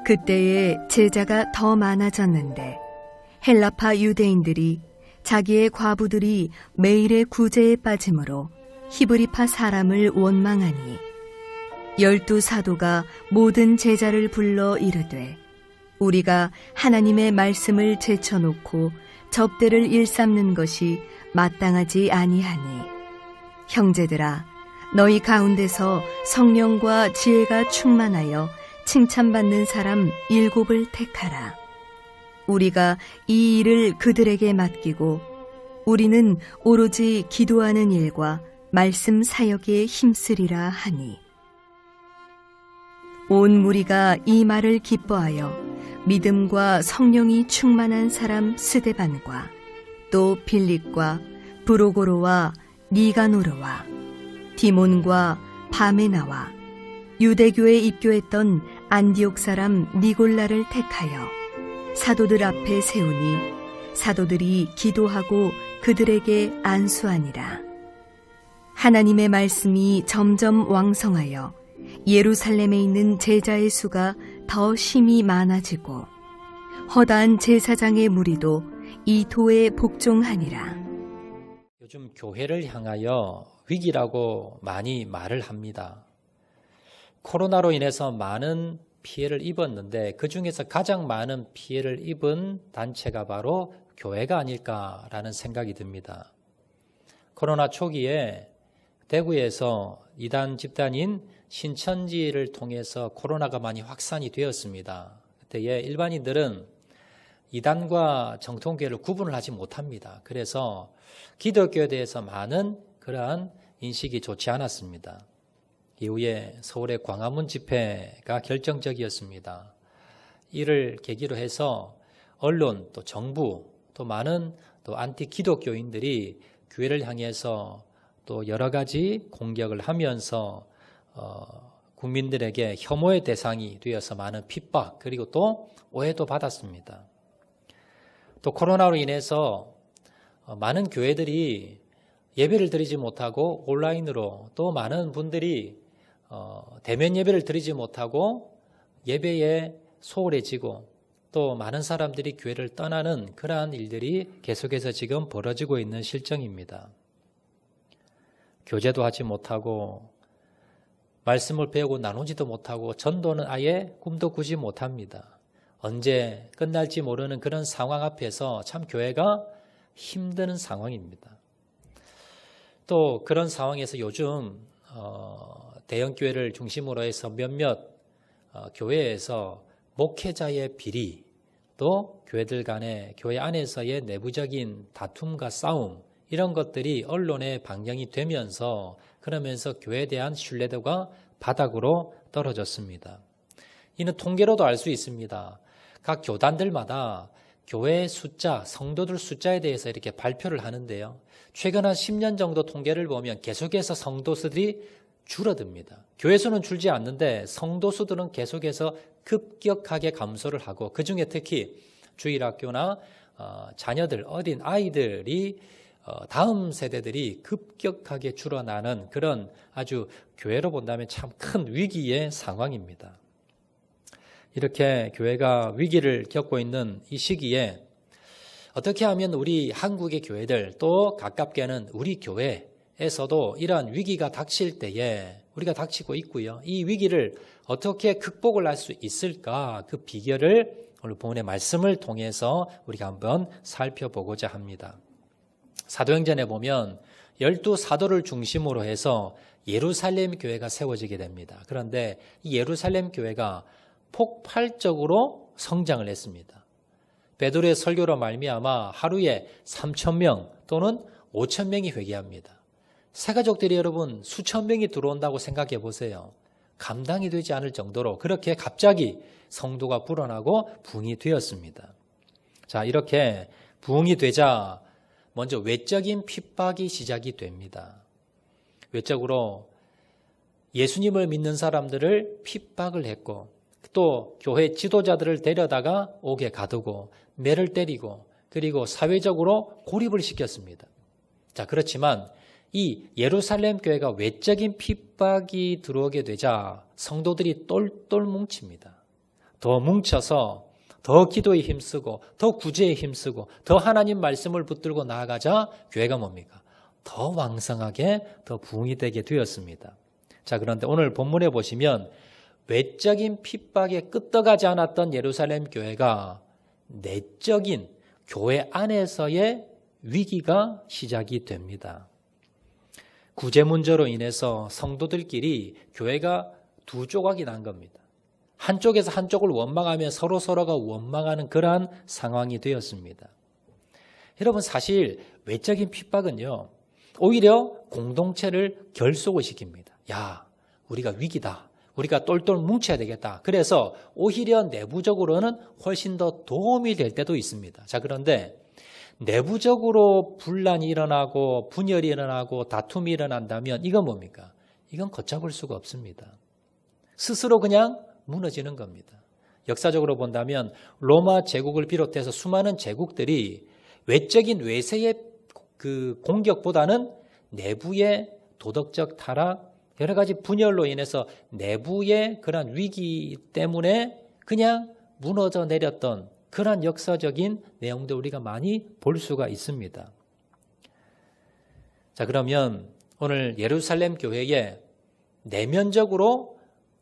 그때에 제자가 더 많아졌는데 헬라파 유대인들이 자기의 과부들이 매일의 구제에 빠짐으로 히브리파 사람을 원망하니 12 사도가 모든 제자를 불러 이르되 우리가 하나님의 말씀을 제쳐놓고 접대를 일삼는 것이 마땅하지 아니하니 형제들아 너희 가운데서 성령과 지혜가 충만하여 칭찬받는 사람 7을 택하라. 우리가 이 일을 그들에게 맡기고 우리는 오로지 기도하는 일과 말씀 사역에 힘쓰리라 하니 온 무리가 이 말을 기뻐하여 믿음과 성령이 충만한 사람 스데반과 또 빌립과 브로고로와 니가노르와 디몬과 바메나와 유대교에 입교했던 안디옥 사람 니골라를 택하여 사도들 앞에 세우니 사도들이 기도하고 그들에게 안수하니라. 하나님의 말씀이 점점 왕성하여 예루살렘에 있는 제자의 수가 더 심히 많아지고 허다한 제사장의 무리도 이 도에 복종하니라. 요즘 교회를 향하여 위기라고 많이 말을 합니다. 코로나로 인해서 많은 피해를 입었는데 그 중에서 가장 많은 피해를 입은 단체가 바로 교회가 아닐까라는 생각이 듭니다. 코로나 초기에 대구에서 이단 집단인 신천지를 통해서 코로나가 많이 확산이 되었습니다. 그때에 일반인들은 이단과 정통교회를 구분을 하지 못합니다. 그래서 기독교에 대해서 많은 그러한 인식이 좋지 않았습니다. 이후에 서울의 광화문 집회가 결정적이었습니다. 이를 계기로 해서 언론 또 정부 또 많은 또 안티 기독교인들이 교회를 향해서 또 여러 가지 공격을 하면서 국민들에게 혐오의 대상이 되어서 많은 핍박 그리고 또 오해도 받았습니다. 또 코로나로 인해서 많은 교회들이 예배를 드리지 못하고 온라인으로 또 많은 분들이 대면 예배를 드리지 못하고 예배에 소홀해지고 또 많은 사람들이 교회를 떠나는 그러한 일들이 계속해서 지금 벌어지고 있는 실정입니다. 교제도 하지 못하고 말씀을 배우고 나누지도 못하고 전도는 아예 꿈도 꾸지 못합니다. 언제 끝날지 모르는 그런 상황 앞에서 참 교회가 힘든 상황입니다. 또 그런 상황에서 요즘 대형교회를 중심으로 해서 몇몇 교회에서 목회자의 비리 또 교회들 간의 교회 안에서의 내부적인 다툼과 싸움 이런 것들이 언론에 방영이 되면서 그러면서 교회에 대한 신뢰도가 바닥으로 떨어졌습니다. 이는 통계로도 알 수 있습니다. 각 교단들마다 교회 숫자, 성도들 숫자에 대해서 이렇게 발표를 하는데요. 최근 한 10년 정도 통계를 보면 계속해서 성도 수들이 줄어듭니다. 교회 수는 줄지 않는데 성도 수들은 계속해서 급격하게 감소를 하고 그중에 특히 주일학교나 자녀들, 어린 아이들이 다음 세대들이 급격하게 줄어나는 그런 아주 교회로 본다면 참 큰 위기의 상황입니다. 이렇게 교회가 위기를 겪고 있는 이 시기에 어떻게 하면 우리 한국의 교회들 또 가깝게는 우리 교회에서도 이러한 위기가 닥칠 때에 우리가 닥치고 있고요. 이 위기를 어떻게 극복을 할 수 있을까 그 비결을 오늘 본문의 말씀을 통해서 우리가 한번 살펴보고자 합니다. 사도행전에 보면 12 사도를 중심으로 해서 예루살렘 교회가 세워지게 됩니다. 그런데 이 예루살렘 교회가 폭발적으로 성장을 했습니다. 베드로의 설교로 말미암아 하루에 3,000명 또는 5,000명이 회개합니다. 새가족들이 여러분 수천 명이 들어온다고 생각해 보세요. 감당이 되지 않을 정도로 그렇게 갑자기 성도가 불어나고 부흥이 되었습니다. 자, 이렇게 부흥이 되자 먼저 외적인 핍박이 시작이 됩니다. 외적으로 예수님을 믿는 사람들을 핍박을 했고 또 교회 지도자들을 데려다가 옥에 가두고 매를 때리고 그리고 사회적으로 고립을 시켰습니다. 자, 그렇지만 이 예루살렘 교회가 외적인 핍박이 들어오게 되자 성도들이 똘똘 뭉칩니다. 더 뭉쳐서 더 기도에 힘쓰고 더 구제에 힘쓰고 더 하나님 말씀을 붙들고 나아가자 교회가 뭡니까? 더 왕성하게 더 부흥이 되게 되었습니다. 자, 그런데 오늘 본문에 보시면 외적인 핍박에 끄떡하지 않았던 예루살렘 교회가 내적인 교회 안에서의 위기가 시작이 됩니다. 구제 문제로 인해서 성도들끼리 교회가 두 조각이 난 겁니다. 한쪽에서 한쪽을 원망하며 서로가 원망하는 그러한 상황이 되었습니다. 여러분, 사실 외적인 핍박은요, 오히려 공동체를 결속을 시킵니다. 야, 우리가 위기다. 우리가 똘똘 뭉쳐야 되겠다. 그래서 오히려 내부적으로는 훨씬 더 도움이 될 때도 있습니다. 자, 그런데 내부적으로 분란이 일어나고 분열이 일어나고 다툼이 일어난다면 이건 뭡니까? 이건 걷잡을 수가 없습니다. 스스로 그냥 무너지는 겁니다. 역사적으로 본다면 로마 제국을 비롯해서 수많은 제국들이 외적인 외세의 그 공격보다는 내부의 도덕적 타락, 여러 가지 분열로 인해서 내부의 그런 위기 때문에 그냥 무너져 내렸던 그런 역사적인 내용도 우리가 많이 볼 수가 있습니다. 자, 그러면 오늘 예루살렘 교회에 내면적으로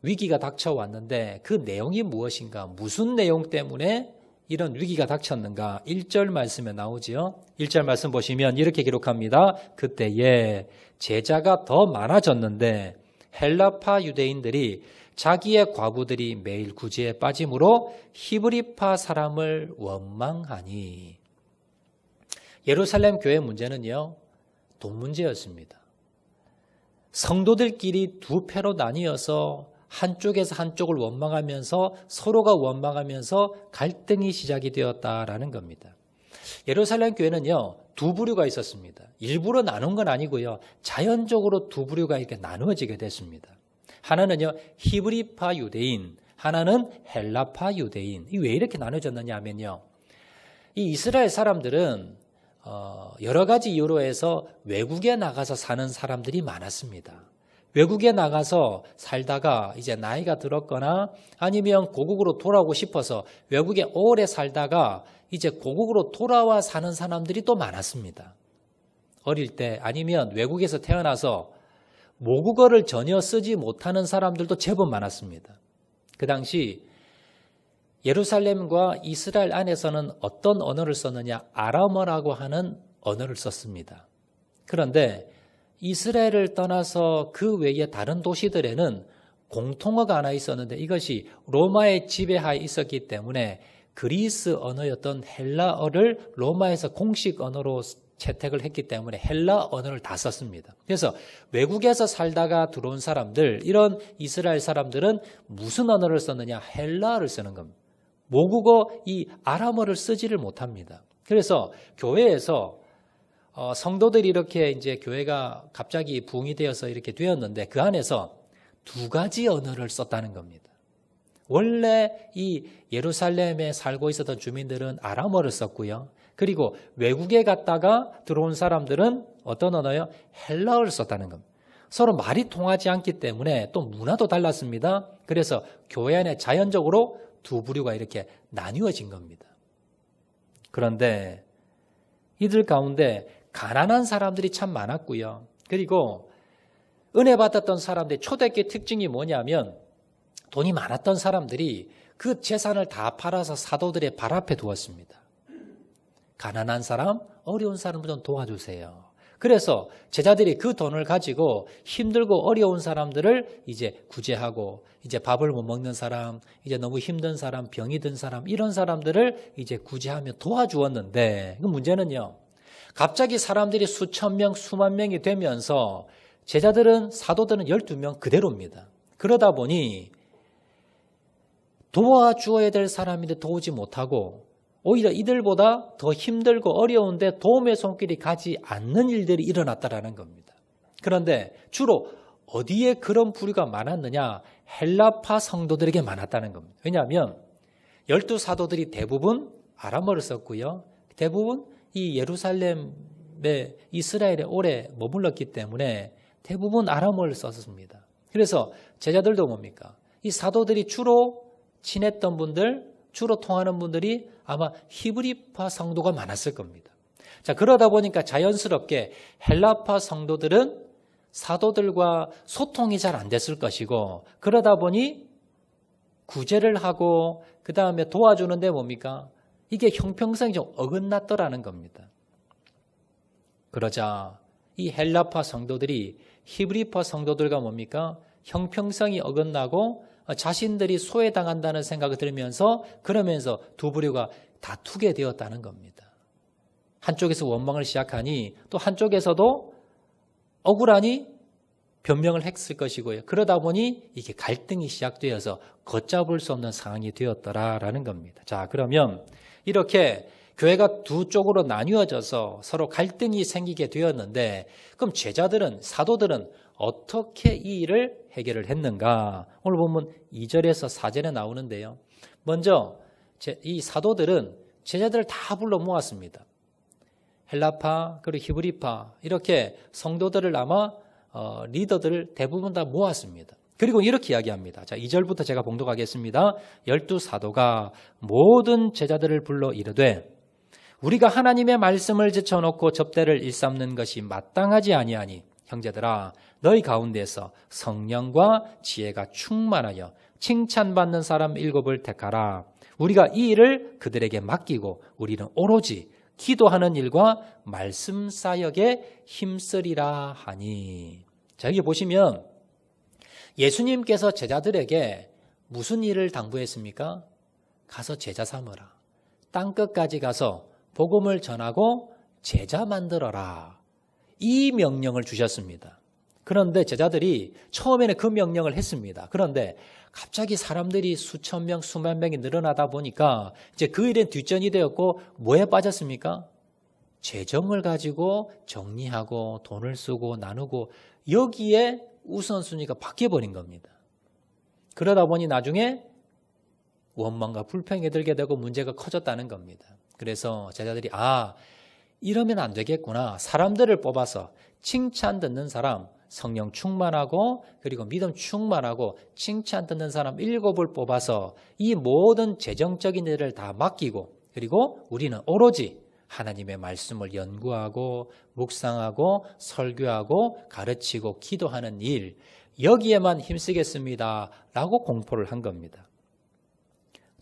위기가 닥쳐왔는데 그 내용이 무엇인가? 무슨 내용 때문에 이런 위기가 닥쳤는가? 1절 말씀에 나오지요. 1절 말씀 보시면 이렇게 기록합니다. 그때에 제자가 더 많아졌는데 헬라파 유대인들이 자기의 과부들이 매일 구제에 빠짐으로 히브리파 사람을 원망하니. 예루살렘 교회 문제는요, 돈 문제였습니다. 성도들끼리 두 패로 나뉘어서 한쪽에서 한쪽을 원망하면서 서로가 원망하면서 갈등이 시작이 되었다라는 겁니다. 예루살렘 교회는요, 두 부류가 있었습니다. 일부러 나눈 건 아니고요, 자연적으로 두 부류가 이렇게 나누어지게 됐습니다. 하나는요, 히브리파 유대인, 하나는 헬라파 유대인. 이 왜 이렇게 나눠졌느냐 하면요, 이 이스라엘 사람들은 여러 가지 이유로 해서 외국에 나가서 사는 사람들이 많았습니다. 외국에 나가서 살다가 이제 나이가 들었거나 아니면 고국으로 돌아오고 싶어서 외국에 오래 살다가 이제 고국으로 돌아와 사는 사람들이 또 많았습니다. 어릴 때 아니면 외국에서 태어나서 모국어를 전혀 쓰지 못하는 사람들도 제법 많았습니다. 그 당시 예루살렘과 이스라엘 안에서는 어떤 언어를 썼느냐? 아람어라고 하는 언어를 썼습니다. 그런데 이스라엘을 떠나서 그 외의 다른 도시들에는 공통어가 하나 있었는데 이것이 로마의 지배하에 있었기 때문에 그리스 언어였던 헬라어를 로마에서 공식 언어로 채택을 했기 때문에 헬라 언어를 다 썼습니다. 그래서 외국에서 살다가 들어온 사람들, 이런 이스라엘 사람들은 무슨 언어를 썼느냐? 헬라어를 쓰는 겁니다. 모국어 이 아람어를 쓰지를 못합니다. 그래서 교회에서 성도들이 이렇게 이제 교회가 갑자기 부흥이 되어서 이렇게 되었는데 그 안에서 두 가지 언어를 썼다는 겁니다. 원래 이 예루살렘에 살고 있었던 주민들은 아람어를 썼고요. 그리고 외국에 갔다가 들어온 사람들은 어떤 언어요? 헬라어를 썼다는 겁니다. 서로 말이 통하지 않기 때문에 또 문화도 달랐습니다. 그래서 교회 안에 자연적으로 두 부류가 이렇게 나뉘어진 겁니다. 그런데 이들 가운데 가난한 사람들이 참 많았고요. 그리고 은혜 받았던 사람들의 초대교회 특징이 뭐냐면 돈이 많았던 사람들이 그 재산을 다 팔아서 사도들의 발 앞에 두었습니다. 가난한 사람, 어려운 사람을 좀 도와주세요. 그래서 제자들이 그 돈을 가지고 힘들고 어려운 사람들을 이제 구제하고, 이제 밥을 못 먹는 사람, 이제 너무 힘든 사람, 병이 든 사람, 이런 사람들을 이제 구제하며 도와주었는데, 그 문제는요, 갑자기 사람들이 수천 명, 수만 명이 되면서 제자들은, 사도들은 12명 그대로입니다. 그러다 보니 도와주어야 될 사람인데 도우지 못하고 오히려 이들보다 더 힘들고 어려운데 도움의 손길이 가지 않는 일들이 일어났다라는 겁니다. 그런데 주로 어디에 그런 부류가 많았느냐? 헬라파 성도들에게 많았다는 겁니다. 왜냐하면 12사도들이 대부분 아람어를 썼고요. 대부분 이 예루살렘에 이스라엘에 오래 머물렀기 때문에 대부분 아람어를 썼습니다. 그래서 제자들도 뭡니까? 이 사도들이 주로 친했던 분들, 주로 통하는 분들이 아마 히브리파 성도가 많았을 겁니다. 자, 그러다 보니까 자연스럽게 헬라파 성도들은 사도들과 소통이 잘 안 됐을 것이고, 그러다 보니 구제를 하고 그 다음에 도와주는데 뭡니까? 이게 형평성이 좀 어긋났더라는 겁니다. 그러자 이 헬라파 성도들이 히브리파 성도들과 뭡니까? 형평성이 어긋나고 자신들이 소외당한다는 생각이 들면서 그러면서 두 부류가 다투게 되었다는 겁니다. 한쪽에서 원망을 시작하니 또 한쪽에서도 억울하니 변명을 했을 것이고요. 그러다 보니 이게 갈등이 시작되어서 걷잡을 수 없는 상황이 되었더라라는 겁니다. 자, 그러면 이렇게 교회가 두 쪽으로 나뉘어져서 서로 갈등이 생기게 되었는데, 그럼 제자들은, 사도들은 어떻게 이 일을 해결을 했는가? 오늘 보면 2절에서 4절에 나오는데요. 먼저 이 사도들은 제자들을 다 불러 모았습니다. 헬라파 그리고 히브리파 이렇게 성도들을 아마 리더들을 대부분 다 모았습니다. 그리고 이렇게 이야기합니다. 자, 2절부터 제가 봉독하겠습니다. 12사도가 모든 제자들을 불러 이르되 우리가 하나님의 말씀을 제쳐놓고 접대를 일삼는 것이 마땅하지 아니하니 형제들아 너희 가운데서 성령과 지혜가 충만하여 칭찬받는 사람 7을 택하라. 우리가 이 일을 그들에게 맡기고 우리는 오로지 기도하는 일과 말씀 사역에 힘쓰리라 하니. 자, 여기 보시면 예수님께서 제자들에게 무슨 일을 당부했습니까? 가서 제자 삼으라. 땅끝까지 가서 복음을 전하고 제자 만들어라. 이 명령을 주셨습니다. 그런데 제자들이 처음에는 그 명령을 했습니다. 그런데 갑자기 사람들이 수천 명, 수만 명이 늘어나다 보니까 이제 그 일은 뒷전이 되었고 뭐에 빠졌습니까? 재정을 가지고 정리하고 돈을 쓰고 나누고 여기에 우선순위가 바뀌어버린 겁니다. 그러다 보니 나중에 원망과 불평이 들게 되고 문제가 커졌다는 겁니다. 그래서 제자들이 이러면 안 되겠구나. 사람들을 뽑아서 칭찬 듣는 사람, 성령 충만하고 그리고 믿음 충만하고 칭찬 듣는 사람 7을 뽑아서 이 모든 재정적인 일을 다 맡기고 그리고 우리는 오로지 하나님의 말씀을 연구하고 묵상하고 설교하고 가르치고 기도하는 일 여기에만 힘쓰겠습니다 라고 공포를 한 겁니다.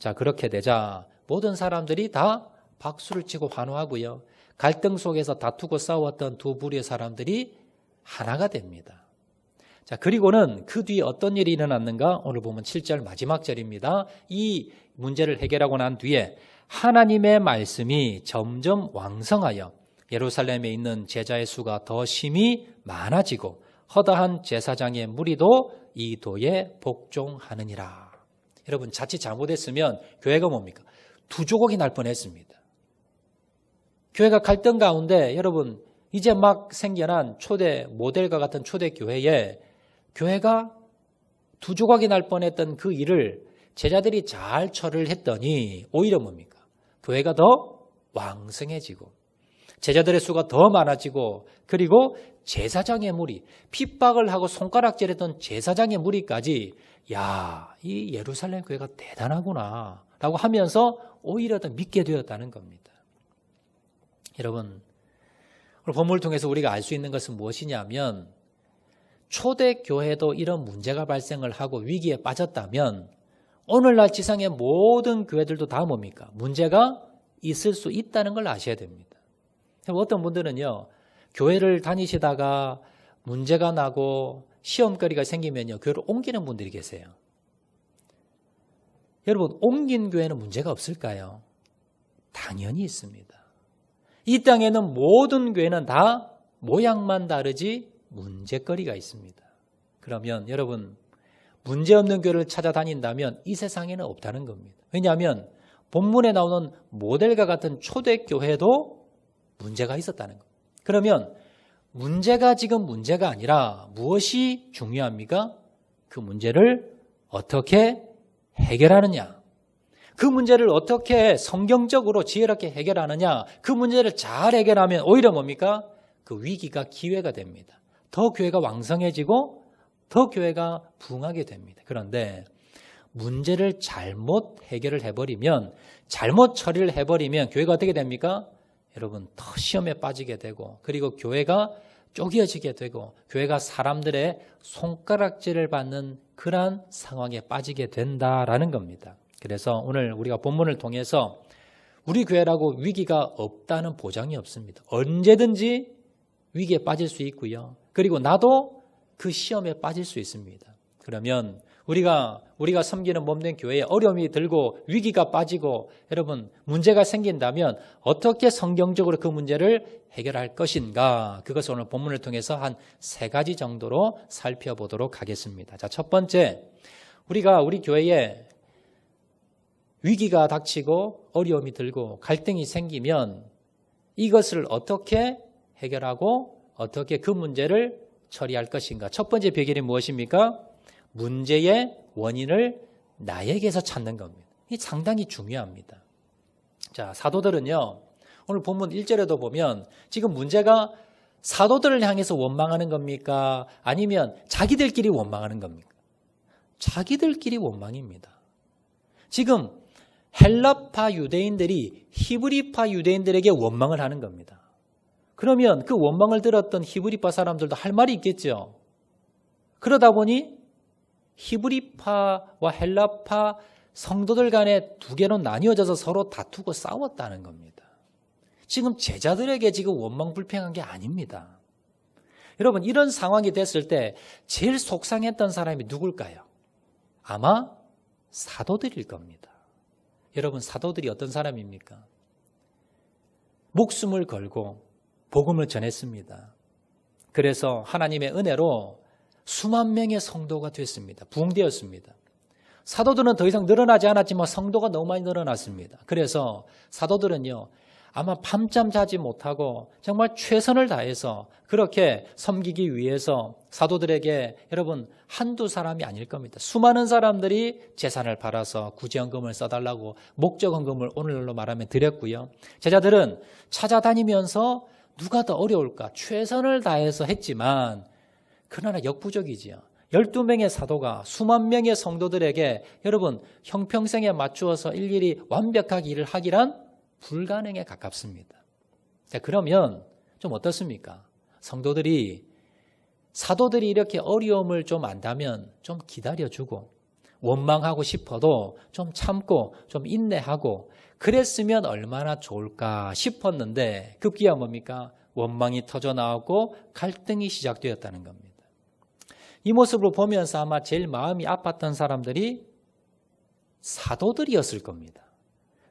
자, 그렇게 되자 모든 사람들이 다 박수를 치고 환호하고요. 갈등 속에서 다투고 싸웠던 두 부류의 사람들이 하나가 됩니다. 자, 그리고는 그 뒤에 어떤 일이 일어났는가? 오늘 보면 7절 마지막 절입니다. 이 문제를 해결하고 난 뒤에 하나님의 말씀이 점점 왕성하여 예루살렘에 있는 제자의 수가 더 심히 많아지고 허다한 제사장의 무리도 이 도에 복종하느니라. 여러분 자칫 잘못했으면 교회가 뭡니까? 두 조각이 날 뻔했습니다. 교회가 갈등 가운데 여러분 이제 막 생겨난 초대 모델과 같은 초대 교회에 교회가 두 조각이 날 뻔했던 그 일을 제자들이 잘 처리를 했더니 오히려 뭡니까? 교회가 더 왕성해지고 제자들의 수가 더 많아지고 그리고 제사장의 무리, 핍박을 하고 손가락질했던 제사장의 무리까지 이 예루살렘 교회가 대단하구나 라고 하면서 오히려 더 믿게 되었다는 겁니다. 여러분 오늘 본문을 통해서 우리가 알 수 있는 것은 무엇이냐면 초대교회도 이런 문제가 발생을 하고 위기에 빠졌다면 오늘날 지상의 모든 교회들도 다 뭡니까? 문제가 있을 수 있다는 걸 아셔야 됩니다. 어떤 분들은요 교회를 다니시다가 문제가 나고 시험거리가 생기면요 교회를 옮기는 분들이 계세요. 여러분 옮긴 교회는 문제가 없을까요? 당연히 있습니다. 이 땅에는 모든 교회는 다 모양만 다르지 문제거리가 있습니다. 그러면 여러분 문제없는 교회를 찾아다닌다면 이 세상에는 없다는 겁니다. 왜냐하면 본문에 나오는 모델과 같은 초대교회도 문제가 있었다는 겁니다. 그러면 문제가 지금 문제가 아니라 무엇이 중요합니까? 그 문제를 어떻게 해결하느냐, 그 문제를 어떻게 성경적으로 지혜롭게 해결하느냐, 그 문제를 잘 해결하면 오히려 뭡니까? 그 위기가 기회가 됩니다. 더 교회가 왕성해지고 더 교회가 부흥하게 됩니다. 그런데 문제를 잘못 해결을 해버리면, 잘못 처리를 해버리면 교회가 어떻게 됩니까? 여러분, 더 시험에 빠지게 되고, 그리고 교회가 쪼개어지게 되고, 교회가 사람들의 손가락질을 받는 그러한 상황에 빠지게 된다라는 겁니다. 그래서 오늘 우리가 본문을 통해서 우리 교회라고 위기가 없다는 보장이 없습니다. 언제든지 위기에 빠질 수 있고요. 그리고 나도 그 시험에 빠질 수 있습니다. 그러면 우리가 섬기는 몸된 교회에 어려움이 들고 위기가 빠지고 여러분 문제가 생긴다면 어떻게 성경적으로 그 문제를 해결할 것인가, 그것을 오늘 본문을 통해서 한 3가지 정도로 살펴보도록 하겠습니다. 자, 첫 번째, 우리 교회에 위기가 닥치고 어려움이 들고 갈등이 생기면 이것을 어떻게 해결하고 어떻게 그 문제를 처리할 것인가. 첫 번째 비결이 무엇입니까? 문제의 원인을 나에게서 찾는 겁니다. 이 상당히 중요합니다. 자, 사도들은요, 오늘 본문 1절에도 보면 지금 문제가 사도들을 향해서 원망하는 겁니까? 아니면 자기들끼리 원망하는 겁니까? 자기들끼리 원망입니다. 지금 헬라파 유대인들이 히브리파 유대인들에게 원망을 하는 겁니다. 그러면 그 원망을 들었던 히브리파 사람들도 할 말이 있겠죠. 그러다 보니 히브리파와 헬라파 성도들 간에 두 개로 나뉘어져서 서로 다투고 싸웠다는 겁니다. 지금 제자들에게 지금 원망 불평한 게 아닙니다. 여러분, 이런 상황이 됐을 때 제일 속상했던 사람이 누굴까요? 아마 사도들일 겁니다. 여러분, 사도들이 어떤 사람입니까? 목숨을 걸고 복음을 전했습니다. 그래서 하나님의 은혜로 수만 명의 성도가 됐습니다. 부흥되었습니다. 사도들은 더 이상 늘어나지 않았지만 성도가 너무 많이 늘어났습니다. 그래서 사도들은요, 아마 밤잠 자지 못하고 정말 최선을 다해서 그렇게 섬기기 위해서 사도들에게 여러분 한두 사람이 아닐 겁니다. 수많은 사람들이 재산을 팔아서 구제헌금을 써달라고 목적헌금을 오늘날로 말하면 드렸고요. 제자들은 찾아다니면서 누가 더 어려울까 최선을 다해서 했지만 그러나 역부족이지요. 12명의 사도가 수만 명의 성도들에게 여러분 형평성에 맞추어서 일일이 완벽하게 일을 하기란 불가능에 가깝습니다. 자, 그러면 좀 어떻습니까? 성도들이 사도들이 이렇게 어려움을 좀 안다면 좀 기다려주고 원망하고 싶어도 좀 참고 좀 인내하고 그랬으면 얼마나 좋을까 싶었는데 급기야 뭡니까? 원망이 터져나오고 갈등이 시작되었다는 겁니다. 이 모습을 보면서 아마 제일 마음이 아팠던 사람들이 사도들이었을 겁니다.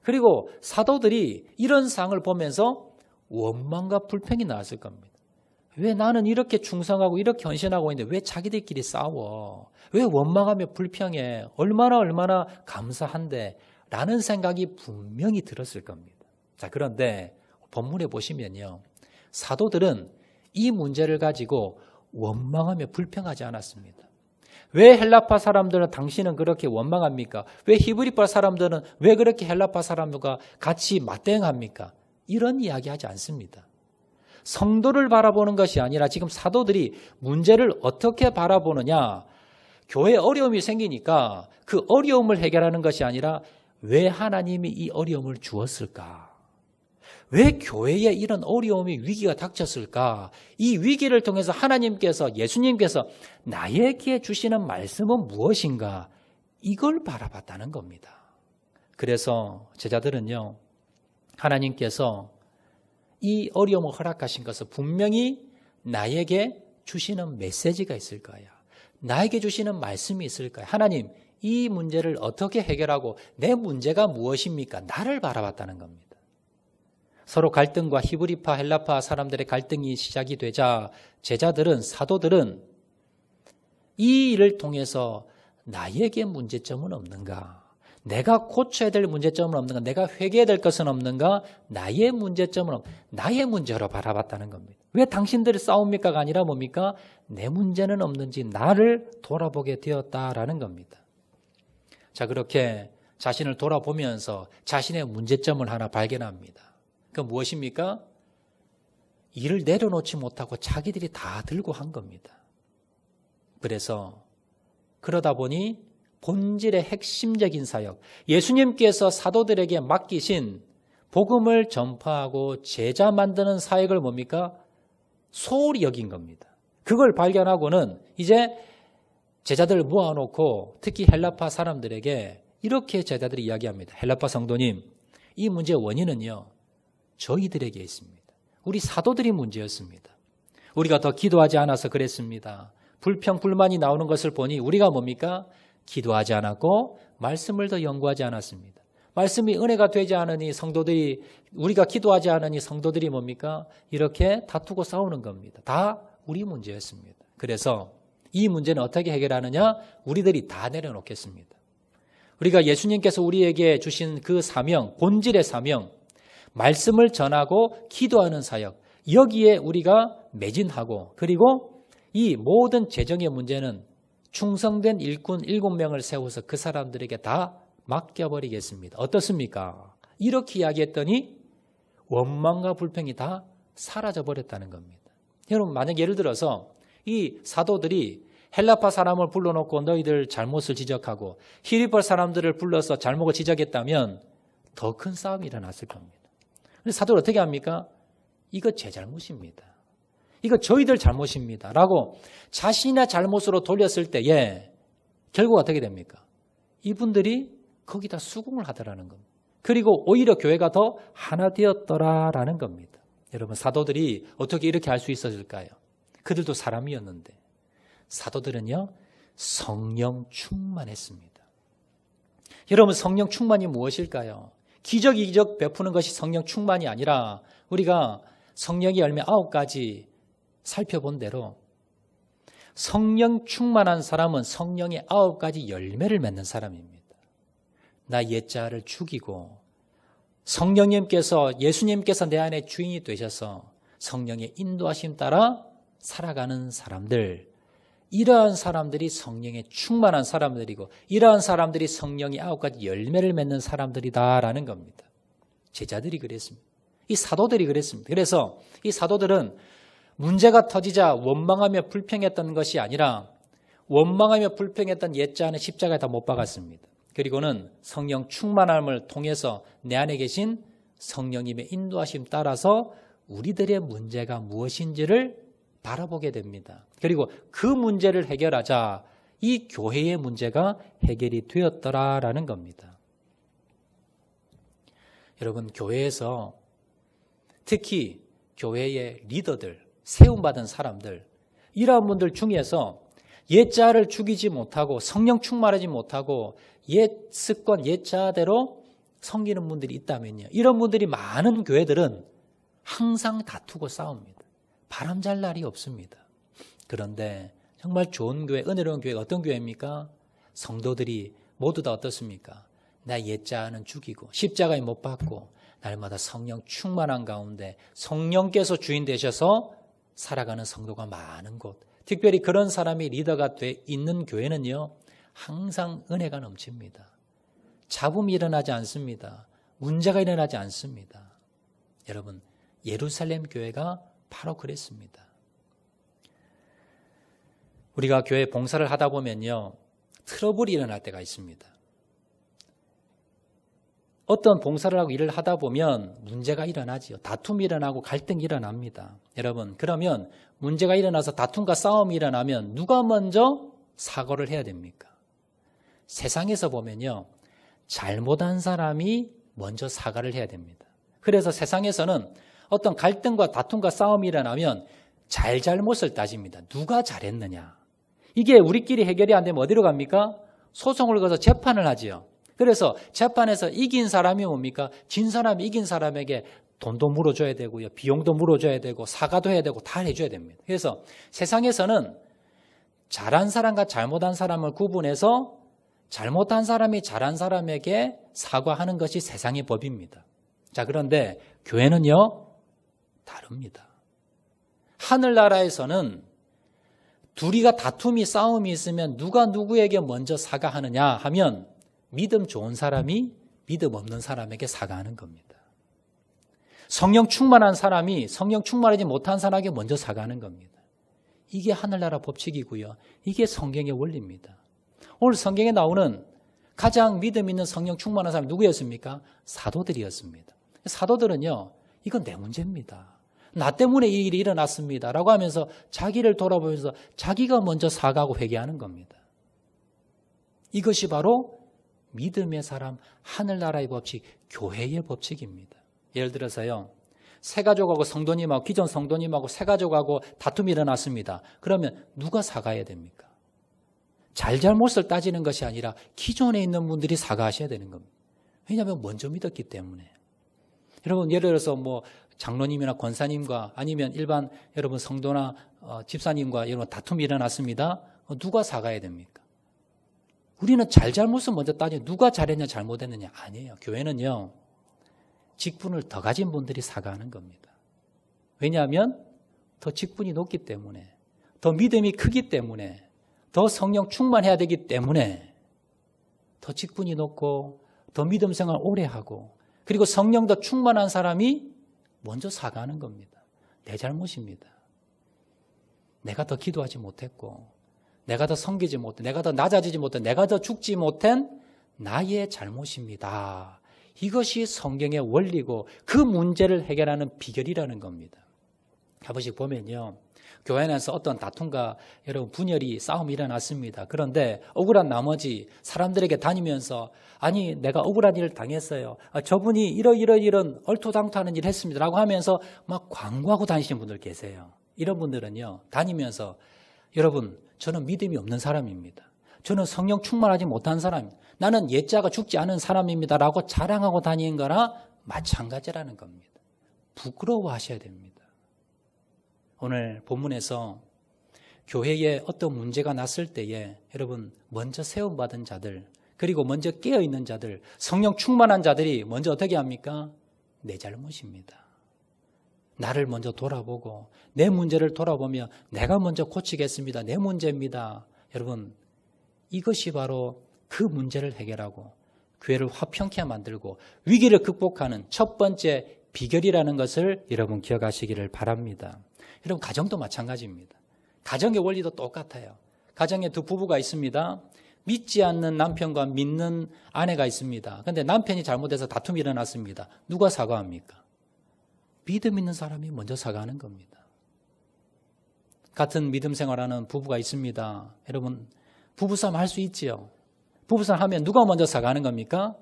그리고 사도들이 이런 상을 보면서 원망과 불평이 나왔을 겁니다. 왜 나는 이렇게 충성하고 이렇게 헌신하고 있는데 왜 자기들끼리 싸워? 왜 원망하며 불평해? 얼마나 감사한데? 라는 생각이 분명히 들었을 겁니다. 자, 그런데 본문에 보시면요. 사도들은 이 문제를 가지고 원망하며 불평하지 않았습니다. 왜 헬라파 사람들은 당신은 그렇게 원망합니까? 왜 히브리파 사람들은 왜 그렇게 헬라파 사람들과 같이 맞대응합니까? 이런 이야기 하지 않습니다. 성도를 바라보는 것이 아니라 지금 사도들이 문제를 어떻게 바라보느냐, 교회에 어려움이 생기니까 그 어려움을 해결하는 것이 아니라 왜 하나님이 이 어려움을 주었을까? 왜 교회에 이런 어려움이 위기가 닥쳤을까? 이 위기를 통해서 하나님께서 예수님께서 나에게 주시는 말씀은 무엇인가? 이걸 바라봤다는 겁니다. 그래서 제자들은요. 하나님께서 이 어려움을 허락하신 것은 분명히 나에게 주시는 메시지가 있을 거야. 나에게 주시는 말씀이 있을 거야. 하나님, 이 문제를 어떻게 해결하고 내 문제가 무엇입니까? 나를 바라봤다는 겁니다. 서로 갈등과 히브리파, 헬라파 사람들의 갈등이 시작이 되자 제자들은, 사도들은 이 일을 통해서 나에게 문제점은 없는가? 내가 고쳐야 될 문제점은 없는가? 내가 회개해야 될 것은 없는가? 나의 문제점은 나의 문제로 바라봤다는 겁니다. 왜 당신들이 싸웁니까가 아니라 뭡니까? 내 문제는 없는지 나를 돌아보게 되었다라는 겁니다. 자, 그렇게 자신을 돌아보면서 자신의 문제점을 하나 발견합니다. 그 무엇입니까? 일을 내려놓지 못하고 자기들이 다 들고 한 겁니다. 그래서 그러다 보니 본질의 핵심적인 사역, 예수님께서 사도들에게 맡기신 복음을 전파하고 제자 만드는 사역을 뭡니까? 소홀히 여긴 겁니다. 그걸 발견하고는 이제 제자들을 모아놓고 특히 헬라파 사람들에게 이렇게 제자들이 이야기합니다. 헬라파 성도님, 이 문제의 원인은요, 저희들에게 있습니다. 우리 사도들이 문제였습니다. 우리가 더 기도하지 않아서 그랬습니다. 불평, 불만이 나오는 것을 보니 우리가 뭡니까? 기도하지 않았고 말씀을 더 연구하지 않았습니다. 말씀이 은혜가 되지 않으니 성도들이, 우리가 기도하지 않으니 성도들이 뭡니까? 이렇게 다투고 싸우는 겁니다. 다 우리 문제였습니다. 그래서 이 문제는 어떻게 해결하느냐? 우리들이 다 내려놓겠습니다. 우리가 예수님께서 우리에게 주신 그 사명, 본질의 사명, 말씀을 전하고 기도하는 사역, 여기에 우리가 매진하고, 그리고 이 모든 재정의 문제는 충성된 일꾼 7명을 세워서 그 사람들에게 다 맡겨버리겠습니다. 어떻습니까? 이렇게 이야기했더니 원망과 불평이 다 사라져버렸다는 겁니다. 여러분, 만약 예를 들어서 이 사도들이 헬라파 사람을 불러놓고 너희들 잘못을 지적하고 히리퍼 사람들을 불러서 잘못을 지적했다면 더 큰 싸움이 일어났을 겁니다. 그런데 사도를 어떻게 합니까? 이거 제 잘못입니다. 이거 저희들 잘못입니다. 라고 자신의 잘못으로 돌렸을 때에 결국 어떻게 됩니까? 이분들이 거기다 수긍을 하더라는 겁니다. 그리고 오히려 교회가 더 하나 되었더라라는 겁니다. 여러분, 사도들이 어떻게 이렇게 할 수 있었을까요? 그들도 사람이었는데 사도들은요, 성령 충만했습니다. 여러분, 성령 충만이 무엇일까요? 기적, 이적 베푸는 것이 성령 충만이 아니라 우리가 성령의 열매 9가지 살펴본 대로 성령 충만한 사람은 성령의 9가지 열매를 맺는 사람입니다. 나 옛자를 죽이고 성령님께서, 예수님께서 내 안에 주인이 되셔서 성령의 인도하심 따라 살아가는 사람들, 이러한 사람들이 성령에 충만한 사람들이고 이러한 사람들이 성령의 9가지 열매를 맺는 사람들이다라는 겁니다. 제자들이 그랬습니다. 이 사도들이 그랬습니다. 그래서 이 사도들은 문제가 터지자 원망하며 불평했던 것이 아니라 원망하며 불평했던 옛자는 십자가에 다 못 박았습니다. 그리고는 성령 충만함을 통해서 내 안에 계신 성령님의 인도하심 따라서 우리들의 문제가 무엇인지를 바라보게 됩니다. 그리고 그 문제를 해결하자 이 교회의 문제가 해결이 되었더라라는 겁니다. 여러분, 교회에서 특히 교회의 리더들, 세움받은 사람들, 이러한 분들 중에서 옛자를 죽이지 못하고 성령 충만하지 못하고 옛 습관, 옛자대로 섬기는 분들이 있다면요, 이런 분들이 많은 교회들은 항상 다투고 싸웁니다. 바람 잘 날이 없습니다. 그런데 정말 좋은 교회, 은혜로운 교회가 어떤 교회입니까? 성도들이 모두 다 어떻습니까? 나 옛자는 죽이고 십자가에 못 박고 날마다 성령 충만한 가운데 성령께서 주인 되셔서 살아가는 성도가 많은 곳, 특별히 그런 사람이 리더가 돼 있는 교회는요, 항상 은혜가 넘칩니다. 잡음이 일어나지 않습니다. 문제가 일어나지 않습니다. 여러분, 예루살렘 교회가 바로 그랬습니다. 우리가 교회 봉사를 하다 보면요, 트러블이 일어날 때가 있습니다. 어떤 봉사를 하고 일을 하다 보면 문제가 일어나지요. 다툼이 일어나고 갈등이 일어납니다. 여러분, 그러면 문제가 일어나서 다툼과 싸움이 일어나면 누가 먼저 사과를 해야 됩니까? 세상에서 보면요, 잘못한 사람이 먼저 사과를 해야 됩니다. 그래서 세상에서는 어떤 갈등과 다툼과 싸움이 일어나면 잘못을 따집니다. 누가 잘했느냐. 이게 우리끼리 해결이 안 되면 어디로 갑니까? 소송을 걸어서 재판을 하지요. 그래서 재판에서 이긴 사람이 뭡니까? 진 사람이 이긴 사람에게 돈도 물어줘야 되고요, 비용도 물어줘야 되고 사과도 해야 되고 다 해줘야 됩니다. 그래서 세상에서는 잘한 사람과 잘못한 사람을 구분해서 잘못한 사람이 잘한 사람에게 사과하는 것이 세상의 법입니다. 자, 그런데 교회는요, 다릅니다. 하늘나라에서는 둘이가 다툼이 싸움이 있으면 누가 누구에게 먼저 사과하느냐 하면 믿음 좋은 사람이 믿음 없는 사람에게 사과하는 겁니다. 성령 충만한 사람이 성령 충만하지 못한 사람에게 먼저 사과하는 겁니다. 이게 하늘나라 법칙이고요. 이게 성경의 원리입니다. 오늘 성경에 나오는 가장 믿음 있는 성령 충만한 사람이 누구였습니까? 사도들이었습니다. 사도들은요, 이건 내 문제입니다. 나 때문에 이 일이 일어났습니다. 라고 하면서 자기를 돌아보면서 자기가 먼저 사과하고 회개하는 겁니다. 이것이 바로 믿음의 사람, 하늘나라의 법칙, 교회의 법칙입니다. 예를 들어서요, 새가족하고 성도님하고 기존 성도님하고 새가족하고 다툼이 일어났습니다. 그러면 누가 사과해야 됩니까? 잘잘못을 따지는 것이 아니라 기존에 있는 분들이 사과하셔야 되는 겁니다. 왜냐하면 먼저 믿었기 때문에. 여러분, 예를 들어서 뭐 장로님이나 권사님과 아니면 일반 여러분 성도나 집사님과 여러분 다툼이 일어났습니다. 누가 사과해야 됩니까? 우리는 잘잘못을 먼저 따지고 누가 잘했냐 잘못했느냐 아니에요. 교회는요, 직분을 더 가진 분들이 사과하는 겁니다. 왜냐하면 더 직분이 높기 때문에, 더 믿음이 크기 때문에, 더 성령 충만해야 되기 때문에 더 직분이 높고 더 믿음 생활 오래 하고, 그리고 성령 더 충만한 사람이 먼저 사과하는 겁니다. 내 잘못입니다. 내가 더 기도하지 못했고, 내가 더 섬기지 못해, 내가 더 낮아지지 못해, 내가 더 죽지 못한 나의 잘못입니다. 이것이 성경의 원리고 그 문제를 해결하는 비결이라는 겁니다. 한 번씩 보면요, 교회 안에서 어떤 다툼과 여러분 분열이 싸움이 일어났습니다. 그런데 억울한 나머지 사람들에게 다니면서 아니 내가 억울한 일을 당했어요. 저분이 이런 얼토당토하는 일을 했습니다. 라고 하면서 막 광고하고 다니시는 분들 계세요. 이런 분들은요, 다니면서 여러분 저는 믿음이 없는 사람입니다. 저는 성령 충만하지 못한 사람입니다. 나는 옛자가 죽지 않은 사람입니다. 라고 자랑하고 다니는 거나 마찬가지라는 겁니다. 부끄러워하셔야 됩니다. 오늘 본문에서 교회에 어떤 문제가 났을 때에 여러분 먼저 세움받은 자들, 그리고 먼저 깨어있는 자들, 성령 충만한 자들이 먼저 어떻게 합니까? 내 잘못입니다. 나를 먼저 돌아보고 내 문제를 돌아보며 내가 먼저 고치겠습니다. 내 문제입니다. 여러분, 이것이 바로 그 문제를 해결하고 교회를 화평케 만들고 위기를 극복하는 첫 번째 비결이라는 것을 여러분 기억하시기를 바랍니다. 여러분, 가정도 마찬가지입니다. 가정의 원리도 똑같아요. 가정에 두 부부가 있습니다. 믿지 않는 남편과 믿는 아내가 있습니다. 그런데 남편이 잘못해서 다툼이 일어났습니다. 누가 사과합니까? 믿음 있는 사람이 먼저 사과하는 겁니다. 같은 믿음 생활하는 부부가 있습니다. 여러분, 부부싸움 할 수 있지요. 부부싸움 하면 누가 먼저 사과하는 겁니까?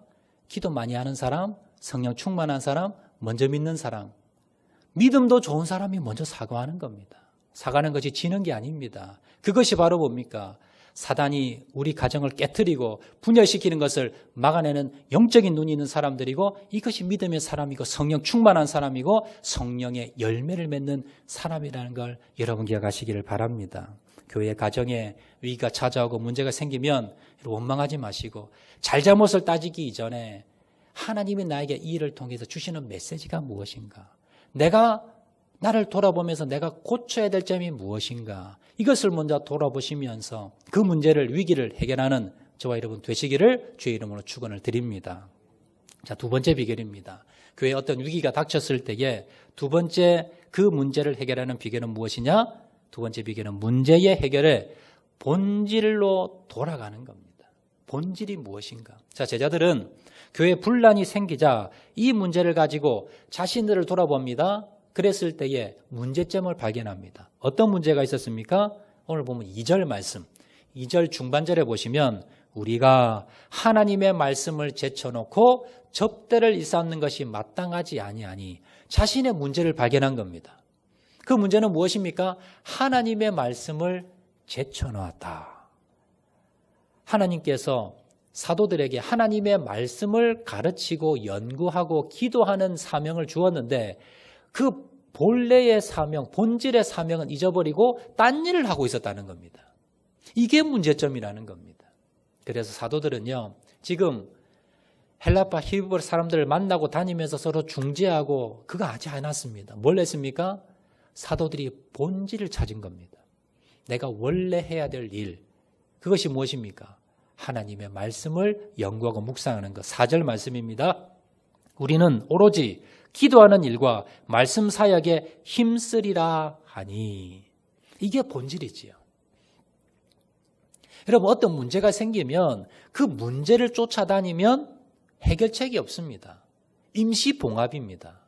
기도 많이 하는 사람, 성령 충만한 사람, 먼저 믿는 사람. 믿음도 좋은 사람이 먼저 사과하는 겁니다. 사과하는 것이 지는 게 아닙니다. 그것이 바로 뭡니까? 사단이 우리 가정을 깨트리고 분열시키는 것을 막아내는 영적인 눈이 있는 사람들이고, 이것이 믿음의 사람이고 성령 충만한 사람이고 성령의 열매를 맺는 사람이라는 걸 여러분 기억하시기를 바랍니다. 교회 가정에 위기가 찾아오고 문제가 생기면 원망하지 마시고 잘잘못을 따지기 이전에 하나님이 나에게 이 일을 통해서 주시는 메시지가 무엇인가, 내가 나를 돌아보면서 내가 고쳐야 될 점이 무엇인가, 이것을 먼저 돌아보시면서 그 문제를, 위기를 해결하는 저와 여러분 되시기를 주의 이름으로 축원을 드립니다. 자, 두 번째 비결입니다. 교회에 어떤 위기가 닥쳤을 때에 두 번째 그 문제를 해결하는 비결은 무엇이냐? 두 번째 비결은 문제의 해결의 본질로 돌아가는 겁니다. 본질이 무엇인가? 자, 제자들은 교회에 분란이 생기자 이 문제를 가지고 자신들을 돌아봅니다. 그랬을 때에 문제점을 발견합니다. 어떤 문제가 있었습니까? 오늘 보면 2절 말씀, 2절 중반절에 보시면 우리가 하나님의 말씀을 제쳐놓고 접대를 일삼는 것이 마땅하지 아니하니, 자신의 문제를 발견한 겁니다. 그 문제는 무엇입니까? 하나님의 말씀을 제쳐놓았다. 하나님께서 사도들에게 하나님의 말씀을 가르치고 연구하고 기도하는 사명을 주었는데 그 본래의 사명, 본질의 사명은 잊어버리고 딴 일을 하고 있었다는 겁니다. 이게 문제점이라는 겁니다. 그래서 사도들은요, 지금 헬라파 히브리 사람들을 만나고 다니면서 서로 중재하고 그거 하지 않았습니다. 뭘 했습니까? 사도들이 본질을 찾은 겁니다. 내가 원래 해야 될 일, 그것이 무엇입니까? 하나님의 말씀을 연구하고 묵상하는 것. 4절 말씀입니다. 우리는 오로지 기도하는 일과 말씀 사역에 힘쓰리라 하니. 이게 본질이지요. 여러분, 어떤 문제가 생기면 그 문제를 쫓아다니면 해결책이 없습니다. 임시봉합입니다.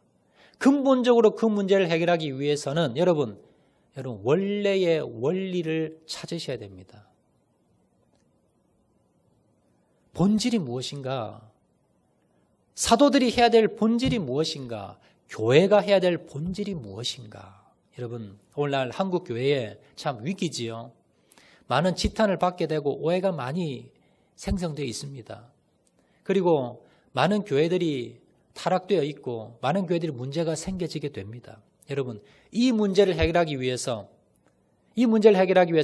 근본적으로 그 문제를 해결하기 위해서는 여러분 원래의 원리를 찾으셔야 됩니다. 본질이 무엇인가? 사도들이 해야 될 본질이 무엇인가? 교회가 해야 될 본질이 무엇인가? 여러분, 오늘날 한국 교회에 참 위기지요. 많은 지탄을 받게 되고 오해가 많이 생성되어 있습니다. 그리고 많은 교회들이 타락되어 있고 많은 교회들이 문제가 생겨지게 됩니다. 여러분, 이 문제를 해결하기 위해서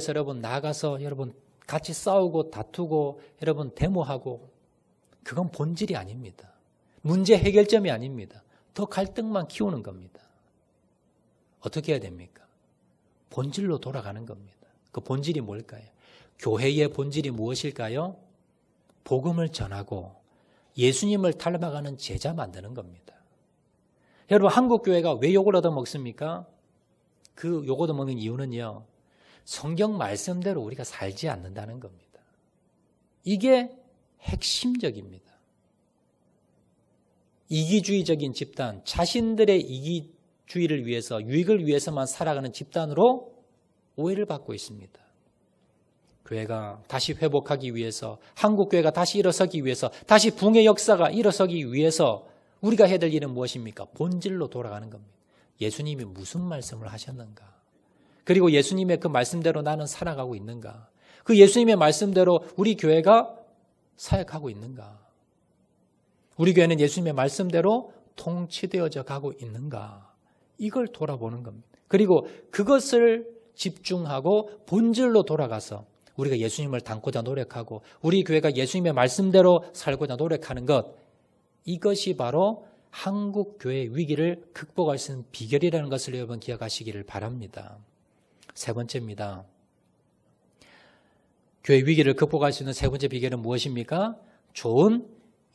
여러분 나가서 여러분 같이 싸우고 다투고 여러분 데모하고 그건 본질이 아닙니다. 문제 해결점이 아닙니다. 더 갈등만 키우는 겁니다. 어떻게 해야 됩니까? 본질로 돌아가는 겁니다. 그 본질이 뭘까요? 교회의 본질이 무엇일까요? 복음을 전하고 예수님을 닮아가는 제자 만드는 겁니다. 여러분, 한국 교회가 왜 욕을 얻어먹습니까? 그 욕 얻어먹는 이유는요, 성경 말씀대로 우리가 살지 않는다는 겁니다. 이게 핵심적입니다. 이기주의적인 집단, 자신들의 이기주의를 위해서, 유익을 위해서만 살아가는 집단으로 오해를 받고 있습니다. 교회가 다시 회복하기 위해서, 한국 교회가 다시 일어서기 위해서, 다시 붕의 역사가 일어서기 위해서 우리가 해야 될 일은 무엇입니까? 본질로 돌아가는 겁니다. 예수님이 무슨 말씀을 하셨는가? 그리고 예수님의 그 말씀대로 나는 살아가고 있는가? 그 예수님의 말씀대로 우리 교회가 사역하고 있는가? 우리 교회는 예수님의 말씀대로 통치되어져 가고 있는가? 이걸 돌아보는 겁니다. 그리고 그것을 집중하고 본질로 돌아가서 우리가 예수님을 닮고자 노력하고 우리 교회가 예수님의 말씀대로 살고자 노력하는 것, 이것이 바로 한국 교회의 위기를 극복할 수 있는 비결이라는 것을 여러분 기억하시기를 바랍니다. 세 번째입니다. 교회 위기를 극복할 수 있는 세 번째 비결은 무엇입니까? 좋은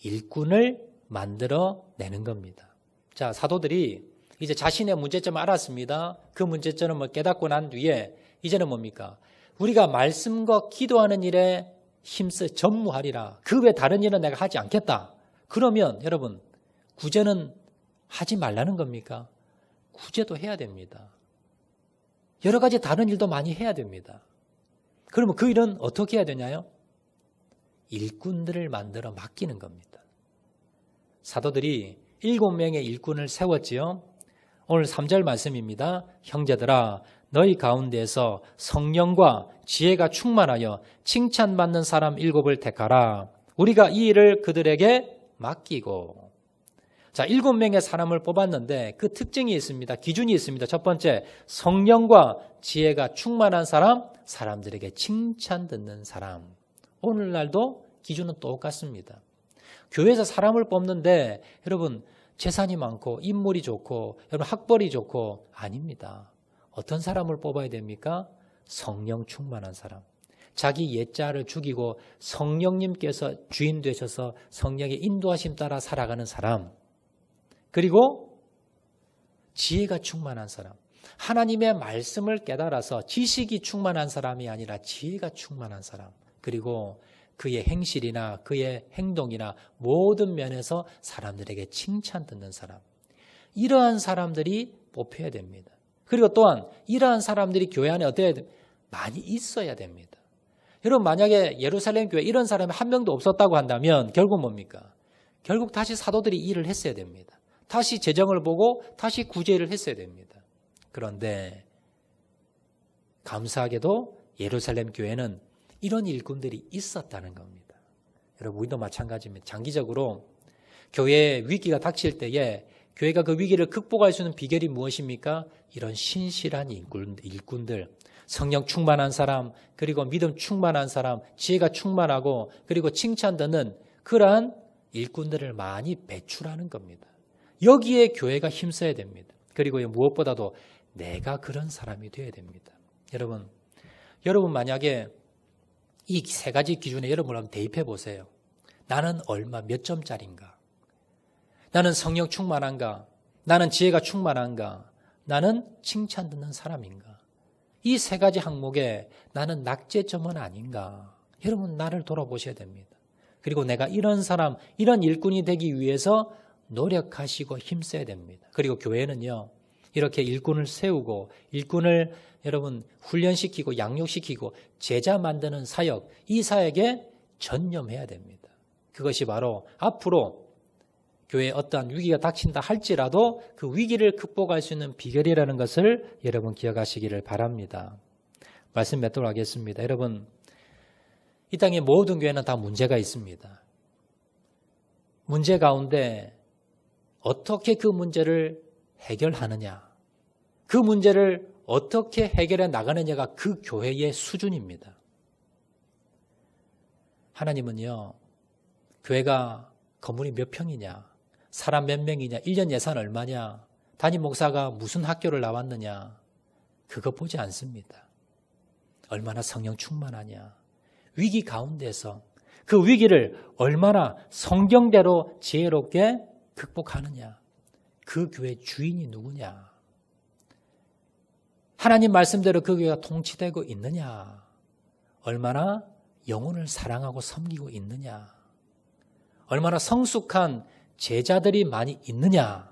일꾼을 만들어내는 겁니다. 자, 사도들이 이제 자신의 문제점을 알았습니다. 그 문제점을 깨닫고 난 뒤에 이제는 뭡니까? 우리가 말씀과 기도하는 일에 힘써 전무하리라. 그 외 다른 일은 내가 하지 않겠다. 그러면 여러분, 구제는 하지 말라는 겁니까? 구제도 해야 됩니다. 여러 가지 다른 일도 많이 해야 됩니다. 그러면 그 일은 어떻게 해야 되냐요? 일꾼들을 만들어 맡기는 겁니다. 사도들이 7명의 일꾼을 세웠지요. 오늘 3절 말씀입니다. 형제들아, 너희 가운데에서 성령과 지혜가 충만하여 칭찬받는 사람 7을 택하라. 우리가 이 일을 그들에게 맡기고. 자, 7명의 사람을 뽑았는데 그 특징이 있습니다. 기준이 있습니다. 첫 번째, 성령과 지혜가 충만한 사람, 사람들에게 칭찬 듣는 사람. 오늘날도 기준은 똑같습니다. 교회에서 사람을 뽑는데 여러분 재산이 많고 인물이 좋고 여러분 학벌이 좋고 아닙니다. 어떤 사람을 뽑아야 됩니까? 성령 충만한 사람. 자기 옛자를 죽이고 성령님께서 주인 되셔서 성령의 인도하심 따라 살아가는 사람. 그리고 지혜가 충만한 사람. 하나님의 말씀을 깨달아서 지식이 충만한 사람이 아니라 지혜가 충만한 사람. 그리고 그의 행실이나 그의 행동이나 모든 면에서 사람들에게 칭찬 듣는 사람. 이러한 사람들이 뽑혀야 됩니다. 그리고 또한 이러한 사람들이 교회 안에 어때야 됩니까? 많이 있어야 됩니다. 여러분 만약에 예루살렘 교회 이런 사람이 한 명도 없었다고 한다면 결국 뭡니까? 결국 다시 사도들이 일을 했어야 됩니다. 다시 재정을 보고 다시 구제를 했어야 됩니다. 그런데 감사하게도 예루살렘 교회는 이런 일꾼들이 있었다는 겁니다. 여러분 우리도 마찬가지입니다. 장기적으로 교회에 위기가 닥칠 때에 교회가 그 위기를 극복할 수 있는 비결이 무엇입니까? 이런 신실한 일꾼들, 성령 충만한 사람, 그리고 믿음 충만한 사람, 지혜가 충만하고 그리고 칭찬 듣는 그러한 일꾼들을 많이 배출하는 겁니다. 여기에 교회가 힘써야 됩니다. 그리고 무엇보다도 내가 그런 사람이 되어야 됩니다. 여러분 만약에 이 세 가지 기준에 여러분 한번 대입해 보세요. 나는 얼마 몇 점짜리인가? 나는 성령 충만한가? 나는 지혜가 충만한가? 나는 칭찬 듣는 사람인가? 이 세 가지 항목에 나는 낙제점은 아닌가? 여러분 나를 돌아보셔야 됩니다. 그리고 내가 이런 사람, 이런 일꾼이 되기 위해서 노력하시고 힘써야 됩니다. 그리고 교회는요, 이렇게 일꾼을 세우고 일꾼을 여러분 훈련시키고 양육시키고 제자 만드는 사역, 이 사역에 전념해야 됩니다. 그것이 바로 앞으로 교회에 어떠한 위기가 닥친다 할지라도 그 위기를 극복할 수 있는 비결이라는 것을 여러분 기억하시기를 바랍니다. 말씀 맺도록 하겠습니다. 여러분, 이 땅의 모든 교회는 다 문제가 있습니다. 문제 가운데 어떻게 그 문제를 해결하느냐, 그 문제를 어떻게 해결해 나가느냐가 그 교회의 수준입니다. 하나님은요, 교회가 건물이 몇 평이냐, 사람 몇 명이냐, 1년 예산 얼마냐, 담임 목사가 무슨 학교를 나왔느냐, 그거 보지 않습니다. 얼마나 성령 충만하냐, 위기 가운데서 그 위기를 얼마나 성경대로 지혜롭게 극복하느냐, 그 교회 주인이 누구냐, 하나님 말씀대로 그 교회가 통치되고 있느냐, 얼마나 영혼을 사랑하고 섬기고 있느냐, 얼마나 성숙한 제자들이 많이 있느냐,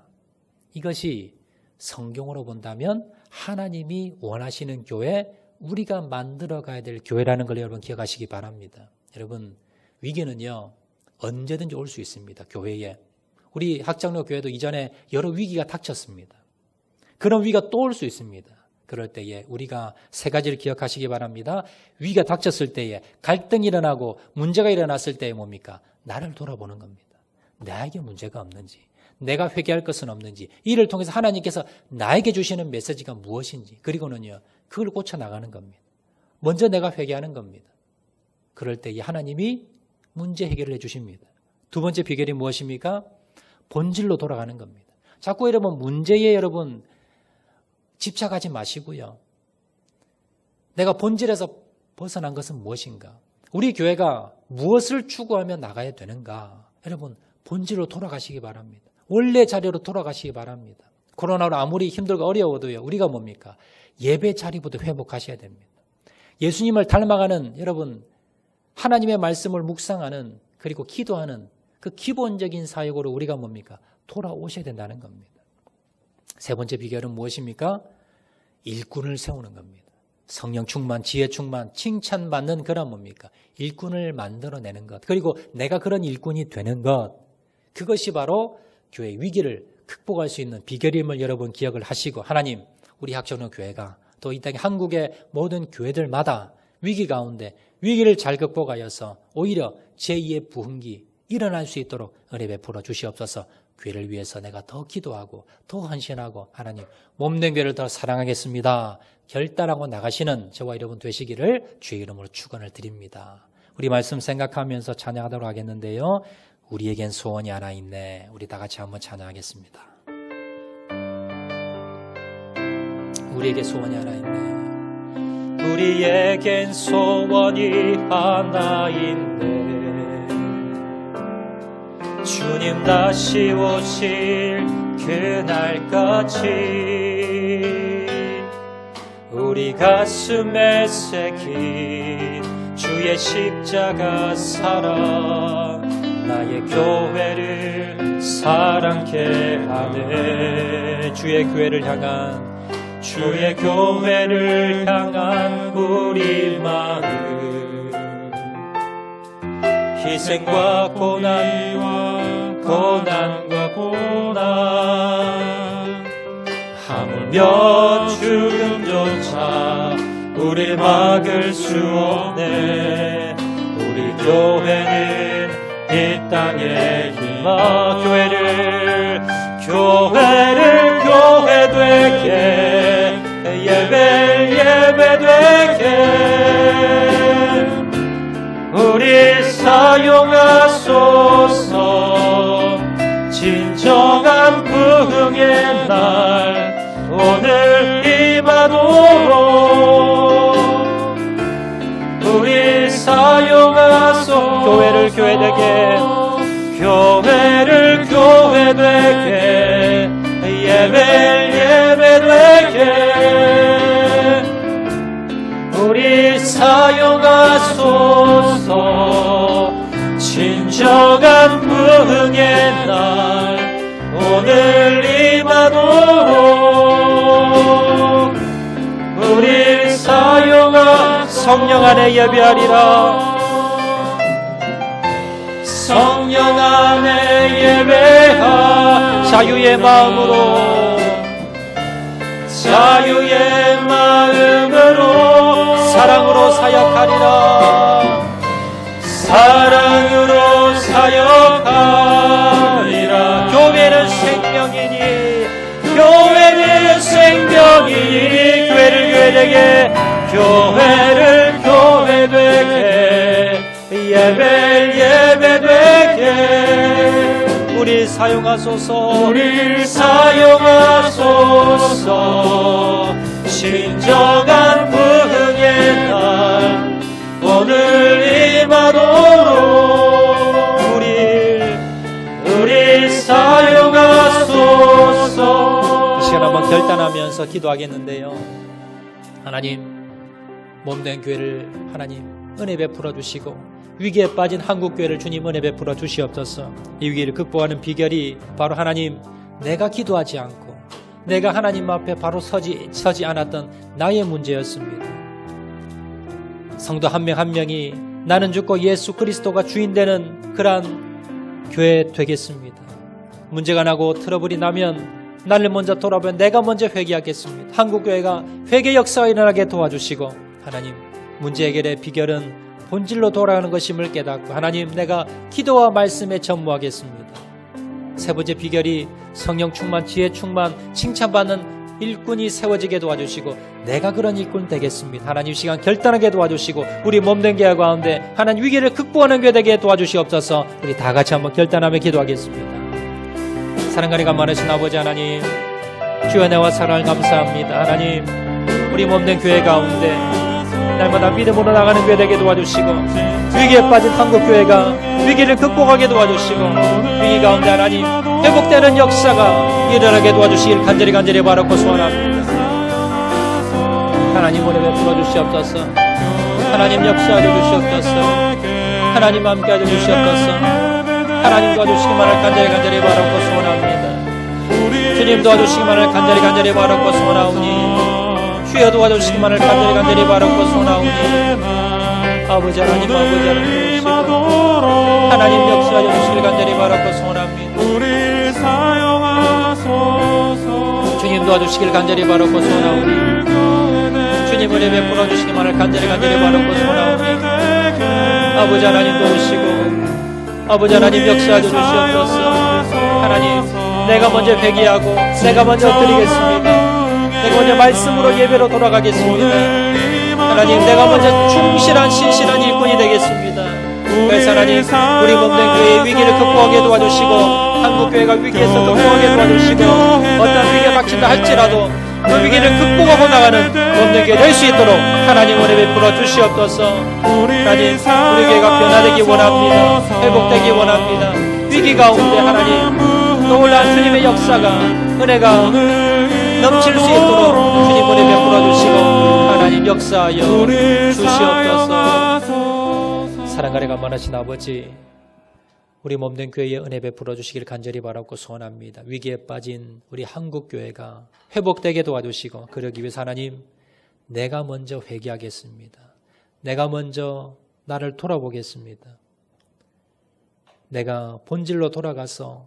이것이 성경으로 본다면 하나님이 원하시는 교회, 우리가 만들어가야 될 교회라는 걸 여러분 기억하시기 바랍니다. 여러분, 위기는요 언제든지 올 수 있습니다. 교회에. 우리 학장로 교회도 이전에 여러 위기가 닥쳤습니다. 그런 위기가 또 올 수 있습니다. 그럴 때에 우리가 세 가지를 기억하시기 바랍니다. 위기가 닥쳤을 때에, 갈등이 일어나고 문제가 일어났을 때에 뭡니까? 나를 돌아보는 겁니다. 나에게 문제가 없는지, 내가 회개할 것은 없는지, 이를 통해서 하나님께서 나에게 주시는 메시지가 무엇인지, 그리고는요 그걸 고쳐나가는 겁니다. 먼저 내가 회개하는 겁니다. 그럴 때에 하나님이 문제 해결을 해주십니다. 두 번째 비결이 무엇입니까? 본질로 돌아가는 겁니다. 자꾸 여러분 문제에 여러분 집착하지 마시고요. 내가 본질에서 벗어난 것은 무엇인가? 우리 교회가 무엇을 추구하며 나가야 되는가? 여러분 본질로 돌아가시기 바랍니다. 원래 자리로 돌아가시기 바랍니다. 코로나로 아무리 힘들고 어려워도요, 우리가 뭡니까? 예배 자리부터 회복하셔야 됩니다. 예수님을 닮아가는 여러분, 하나님의 말씀을 묵상하는, 그리고 기도하는 그 기본적인 사역으로 우리가 뭡니까? 돌아오셔야 된다는 겁니다. 세 번째 비결은 무엇입니까? 일꾼을 세우는 겁니다. 성령 충만, 지혜 충만, 칭찬받는 그런 뭡니까? 일꾼을 만들어내는 것, 그리고 내가 그런 일꾼이 되는 것, 그것이 바로 교회 위기를 극복할 수 있는 비결임을 여러분 기억을 하시고, 하나님, 우리 학정로 교회가 또 이 땅의 한국의 모든 교회들마다 위기 가운데 위기를 잘 극복하여서 오히려 제2의 부흥기 일어날 수 있도록 은혜 베풀어 주시옵소서. 교회를 위해서 내가 더 기도하고 더 헌신하고 하나님 몸된 교회를 더 사랑하겠습니다 결단하고 나가시는 저와 여러분 되시기를 주의 이름으로 축원을 드립니다. 우리 말씀 생각하면서 찬양하도록 하겠는데요, 우리에겐 소원이 하나 있네. 우리 다 같이 한번 찬양하겠습니다. 우리에게 소원이 하나 있네. 우리에겐 소원이 하나 있네. 주님 다시 오실 그날까지 우리 가슴에 새긴 주의 십자가 사랑 나의 교회를 사랑케 하네. 주의 교회를 향한 우리 마음, 희생과 고난과 고난, 하물며 죽음조차 우릴 막을 수 없네. 우리 교회는 이 땅의 희망, 교회를 교회 되게, 예배 되게 우리 사용하소서. 진정한 부흥의 날 오늘 임하도록 우리 사용하소서. 교회를 교회 되게, 예배 되게 우리 사용하소서. 성령 안에 예배하리라. 성령 안에 예배하. 자유의 마음으로, 자유의 마음으로 사랑으로 사역하리라. 사랑으로 사역하리라. 교회는 생명이니, 교회는 생명이니, 교회를 교회되게, 교회를 교회되게, 예배를 예배되게. 우리 사용하소서, 우리 사용하소서. 진정한 부흥의 날 오늘 임하도록 우리 사용하소서. 그 시간 한번 결단하면서 기도하겠는데요. 하나님, 몸된 교회를 하나님 은혜 베풀어 주시고, 위기에 빠진 한국교회를 주님 은혜 베풀어 주시옵소서. 이 위기를 극복하는 비결이 바로 하나님, 내가 기도하지 않고 내가 하나님 앞에 바로 서지 않았던 나의 문제였습니다. 성도 한 명 한 명이 나는 죽고 예수 그리스도가 주인 되는 그러한 교회 되겠습니다. 문제가 나고 트러블이 나면 나를 먼저 돌아보면 내가 먼저 회개하겠습니다. 한국교회가 회개 역사가 일어나게 도와주시고, 하나님, 문제 해결의 비결은 본질로 돌아가는 것임을 깨닫고, 하나님, 내가 기도와 말씀에 전무하겠습니다. 세 번째 비결이 성령 충만, 지혜 충만, 칭찬받는 일꾼이 세워지게 도와주시고, 내가 그런 일꾼 되겠습니다. 하나님, 시간 결단하게 도와주시고, 우리 몸된 교회 가운데 하나님 위기를 극복하는 교회 되게 도와주시옵소서. 우리 다 같이 한번 결단하며 기도하겠습니다. 사랑가리가 많으신 아버지 하나님, 주여 내와 사랑을 감사합니다. 하나님, 우리 몸된 교회 가운데 날마다 믿음으로 나가는 교회 되게 도와주시고, 위기에 빠진 한국교회가 위기를 극복하게 도와주시고, 위기 가운데 하나님 회복되는 역사가 일어나게 도와주시길 간절히 바라고 소원합니다. 하나님 은혜 베풀어 주시옵소서. 하나님 역사하여 주시옵소서. 하나님 함께하여 주시옵소서. 하나님 도와주시기만을 간절히 바라고 소원합니다. 주님 도와주시기만을 간절히 바라고 소원하오니, 주여 도와주시기만을 간절히 바라고 소원하오니, 아버지 하나님 도우시고 하나님 역사하여 주시길 간절히 바라고 소원합니다. 주님 도와주시길 간절히 바라고 소원하오니, 주님 은혜 베풀어 주시기만을 간절히 바라고 소원하오니, 아버지 하나님 도우시고 아버지 하나님 역사하여 주시옵소서. 하나님, 내가 먼저 회개하고 내가 먼저 드리겠습니다. 내가 먼저 말씀으로 예배로 돌아가겠습니다. 하나님, 내가 먼저 충실한 신실한 일꾼이 되겠습니다. 그래서 하나님, 우리 몸된 교회의 위기를 극복하게 도와주시고, 한국교회가 위기에서 극복하게 도와주시고, 어떤 위기가 닥친다 할지라도 그 위기를 극복하고 나가는 몸된 교회 될 수 있도록 하나님 은혜 베풀어 주시옵소서. 하나님, 우리 교회가 변화되기 원합니다. 회복되기 원합니다. 위기 가운데 하나님 놀라운 주님의 역사가, 은혜가 넘칠 수 있도록 주님 은혜 베풀어 주시고 하나님 역사하여 주시옵소서. 사랑가래가 많으신 아버지, 우리 몸된 교회에 은혜 베풀어 주시길 간절히 바라고 소원합니다. 위기에 빠진 우리 한국교회가 회복되게 도와주시고, 그러기 위해서 하나님, 내가 먼저 회개하겠습니다. 내가 먼저 나를 돌아보겠습니다. 내가 본질로 돌아가서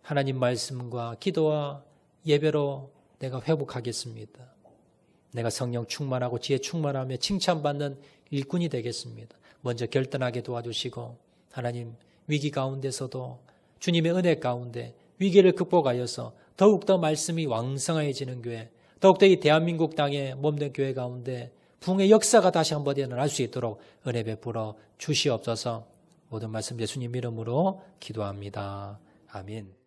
하나님 말씀과 기도와 예배로 내가 회복하겠습니다. 내가 성령 충만하고 지혜 충만하며 칭찬받는 일꾼이 되겠습니다. 먼저 결단하게 도와주시고, 하나님 위기 가운데서도 주님의 은혜 가운데 위기를 극복하여서 더욱더 말씀이 왕성해지는 교회, 더욱더 이 대한민국 땅의 몸된 교회 가운데 부흥의 역사가 다시 한번 일어날 수 있도록 은혜 베풀어 주시옵소서. 모든 말씀 예수님 이름으로 기도합니다. 아멘.